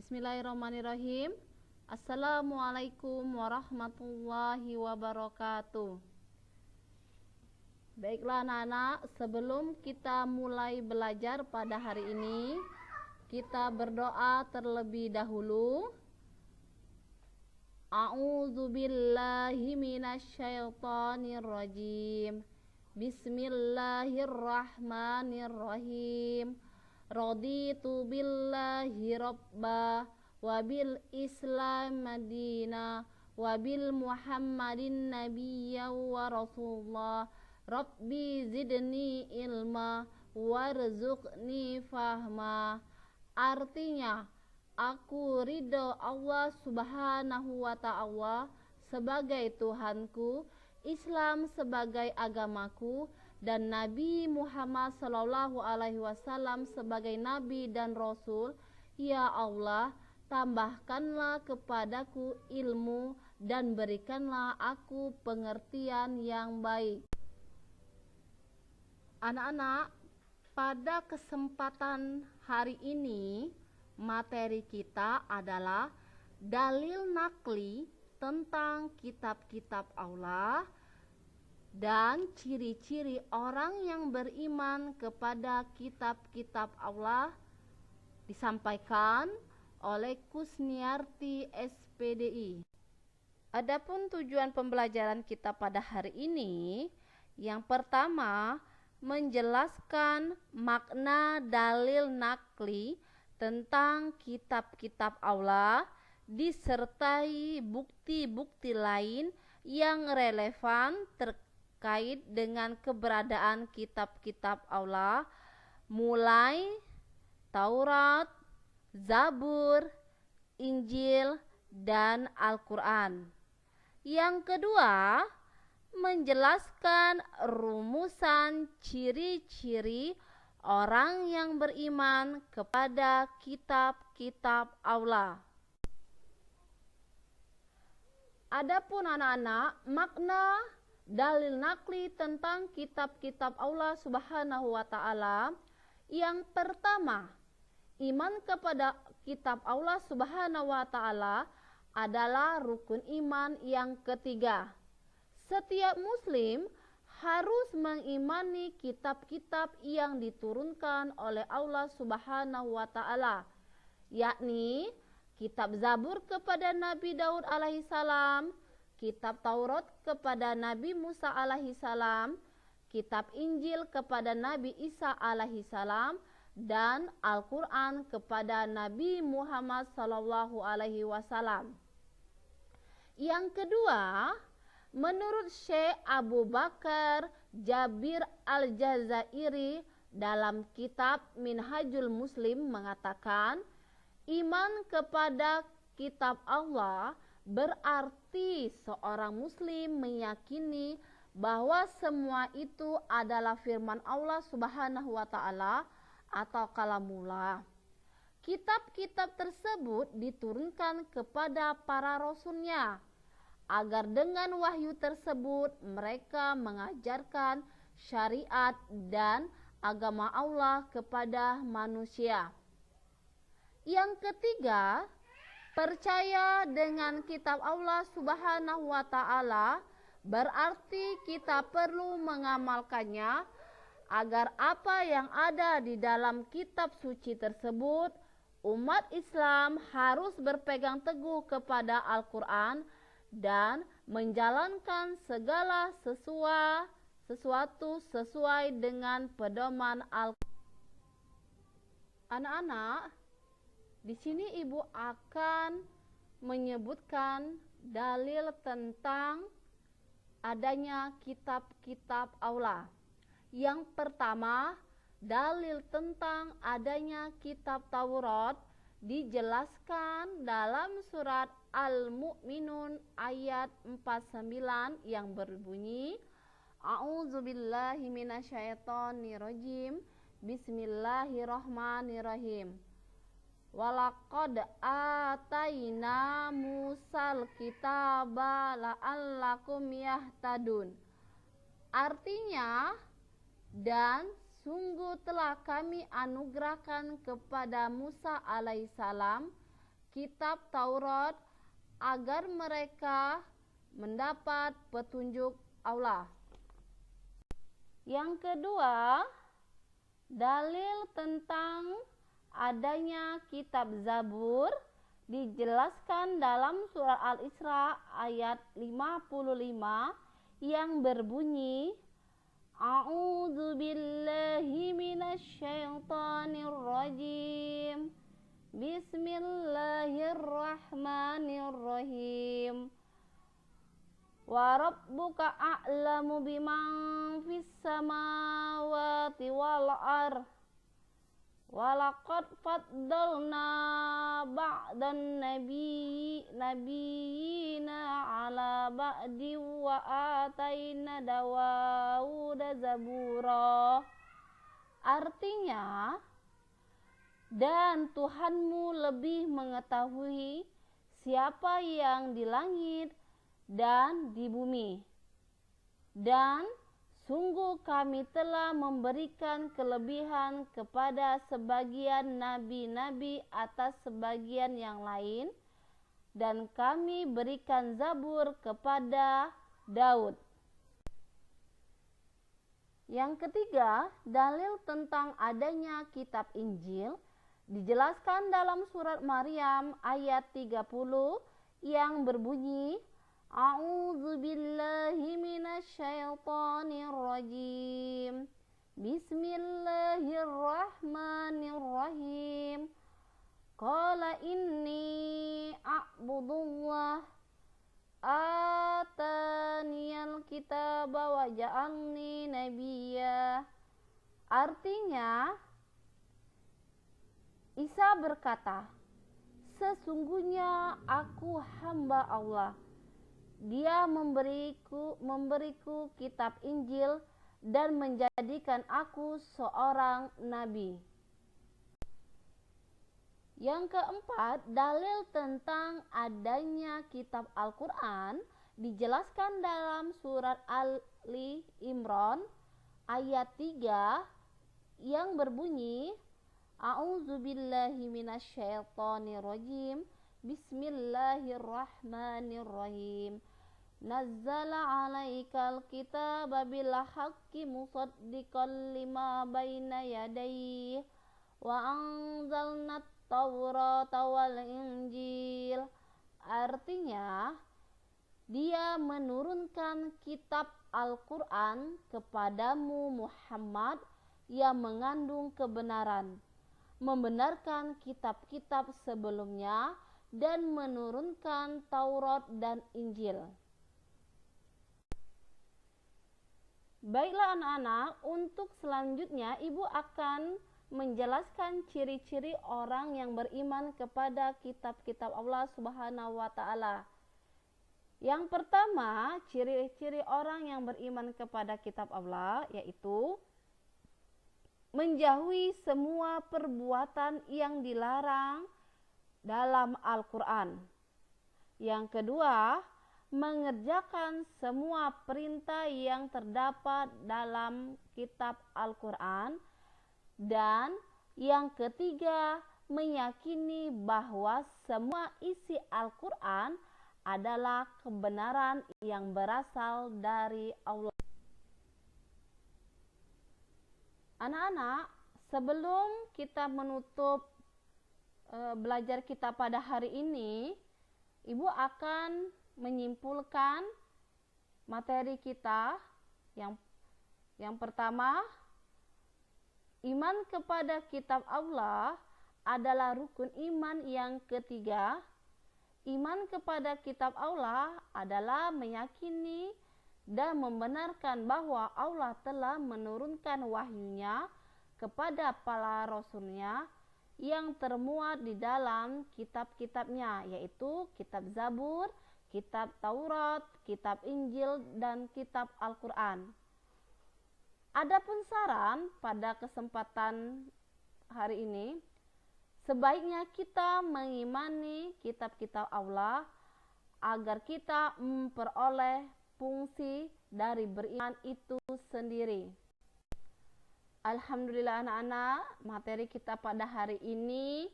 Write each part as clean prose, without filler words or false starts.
Bismillahirrahmanirrahim. Assalamualaikum warahmatullahi wabarakatuh. Baiklah anak-anak, sebelum kita mulai belajar pada hari ini, kita berdoa terlebih dahulu. A'udzubillahi minasyaitonirrajim. Bismillahirrahmanirrahim. Raditu billahi rabba wa bil islam madina wa bil muhammadin nabiyya wa rasulullah. Rabbi zidni ilma warzuqni fahma. Artinya, aku ridho Allah subhanahu wa ta'ala sebagai Tuhanku, Islam sebagai agamaku, dan Nabi Muhammad sallallahu alaihi wasallam sebagai nabi dan rasul. Ya Allah, tambahkanlah kepadaku ilmu dan berikanlah aku pengertian yang baik. Anak-anak, pada kesempatan hari ini materi kita adalah dalil nakli tentang kitab-kitab Allah dan ciri-ciri orang yang beriman kepada kitab-kitab Allah, disampaikan oleh Kusniarti SPDI. Adapun tujuan pembelajaran kita pada hari ini, yang pertama menjelaskan makna dalil nakli tentang kitab-kitab Allah disertai bukti-bukti lain yang relevan terkait dengan keberadaan kitab-kitab Allah, mulai Taurat, Zabur, Injil, dan Al-Quran. Yang kedua, menjelaskan rumusan ciri-ciri orang yang beriman kepada kitab-kitab Allah. Adapun anak-anak, makna dalil nakli tentang kitab-kitab Allah subhanahu wa ta'ala, yang pertama, iman kepada kitab Allah subhanahu wa ta'ala adalah rukun iman yang ketiga. Setiap muslim harus mengimani kitab-kitab yang diturunkan oleh Allah subhanahu wa ta'ala, yakni kitab Zabur kepada Nabi Daud alaihissalam, kitab Taurat kepada Nabi Musa alaihissalam, kitab Injil kepada Nabi Isa alaihissalam, dan Al-Quran kepada Nabi Muhammad sallallahu alaihi wasallam. Yang kedua, menurut Syekh Abu Bakar Jabir Al-Jazairi dalam kitab Minhajul Muslim mengatakan, iman kepada kitab Allah berarti seorang muslim meyakini bahwa semua itu adalah firman Allah subhanahu wa ta'ala atau kalamullah. Kitab-kitab tersebut diturunkan kepada para rasulnya, agar dengan wahyu tersebut mereka mengajarkan syariat dan agama Allah kepada manusia. Yang ketiga, percaya dengan kitab Allah subhanahu wa ta'ala berarti kita perlu mengamalkannya, agar apa yang ada di dalam kitab suci tersebut, umat Islam harus berpegang teguh kepada Al-Quran dan menjalankan segala sesuatu sesuai dengan pedoman Al-Quran. Anak-anak, di sini ibu akan menyebutkan dalil tentang adanya kitab-kitab Allah. Yang pertama, dalil tentang adanya kitab Taurat dijelaskan dalam surat Al-Mu'minun ayat 49 yang berbunyi, A'udzubillahi minasyaitonirrajim. Bismillahirrahmanirrahim. Walaqad ataina Musal kitaba la'allakum yahtadun. Artinya, dan sungguh telah kami anugerahkan kepada Musa alaihissalam kitab Taurat agar mereka mendapat petunjuk Allah. Yang kedua, dalil tentang adanya kitab Zabur dijelaskan dalam surah Al-Isra ayat 55 yang berbunyi, A'udzu billahi minasyaitonir rajim. Bismillahirrahmanirrahim. Wa rabbuka a'lamu biman fis samawati wal ardh. Walaqad faddalna ba'dan nabiyina ala ba'di wa ataina Dawuda zabura. Artinya, dan Tuhanmu lebih mengetahui siapa yang di langit dan di bumi. Dan sungguh kami telah memberikan kelebihan kepada sebagian nabi-nabi atas sebagian yang lain, dan kami berikan Zabur kepada Daud. Yang ketiga, dalil tentang adanya kitab Injil dijelaskan dalam surat Maryam ayat 30 yang berbunyi, A'udzu billahi minasyaitonir rajim. Bismillahirrahmanirrahim. Qala inni a'budullah ataniyal kitaba wa ja'alni nabiyya. Artinya, Isa berkata, sesungguhnya aku hamba Allah. Dia memberiku kitab Injil dan menjadikan aku seorang nabi. Yang keempat, dalil tentang adanya kitab Al-Quran dijelaskan dalam surat Ali Imran ayat 3 yang berbunyi, A'udzu billahi minasyaitonir rajim. Bismillahirrahmanirrahim. Nazzala 'alaikal kitaba bil haqqi musaddiqan lima baina yadayhi wa anzalna at-taurata wal injil. Artinya, Dia menurunkan kitab Al-Quran kepadamu Muhammad yang mengandung kebenaran, membenarkan kitab-kitab sebelumnya, dan menurunkan Taurat dan Injil. Baiklah anak-anak, untuk selanjutnya Ibu akan menjelaskan ciri-ciri orang yang beriman kepada kitab-kitab Allah Subhanahu wa Ta'ala. Yang pertama, ciri-ciri orang yang beriman kepada kitab Allah yaitu menjauhi semua perbuatan yang dilarang dalam Al-Quran. Yang kedua, mengerjakan semua perintah yang terdapat dalam kitab Al-Quran. Dan yang ketiga, meyakini bahwa semua isi Al-Quran adalah kebenaran yang berasal dari Allah. Anak-anak, sebelum kita menutup belajar kita pada hari ini, Ibu akan menyimpulkan materi kita. Yang pertama, iman kepada kitab Allah adalah rukun iman yang ketiga. Iman kepada kitab Allah adalah meyakini dan membenarkan bahwa Allah telah menurunkan wahyunya kepada para rasulnya yang termuat di dalam kitab-kitabnya, yaitu kitab Zabur, kitab Taurat, kitab Injil, dan kitab Al-Quran. Adapun saran pada kesempatan hari ini, sebaiknya kita mengimani kitab-kitab Allah agar kita memperoleh fungsi dari beriman itu sendiri. Alhamdulillah anak-anak, materi kita pada hari ini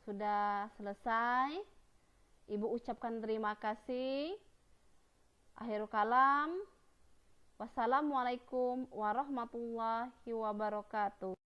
sudah selesai. Ibu ucapkan terima kasih. Akhirul kalam. Wassalamualaikum warahmatullahi wabarakatuh.